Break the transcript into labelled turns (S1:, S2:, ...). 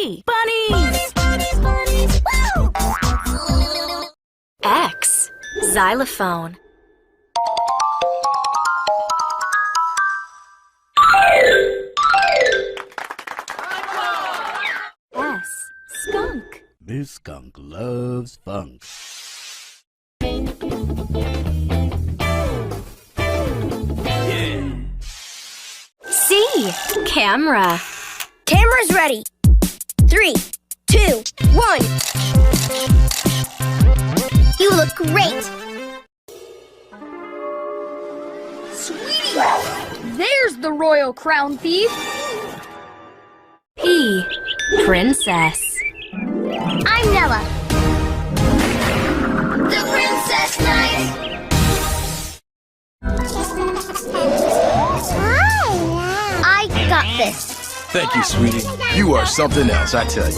S1: B. Bunnies!
S2: Woo!
S1: X. Xylophone. S. Skunk.
S3: This skunk loves funk.
S1: C. Camera.
S2: Camera's ready. 3, 2, 1. You look great.
S4: Sweetie, there's the royal crown thief.
S1: P. Princess.
S2: I'm Nella. The princess knight. I got this.
S5: Thank you, sweetie. You are something else, I tell you.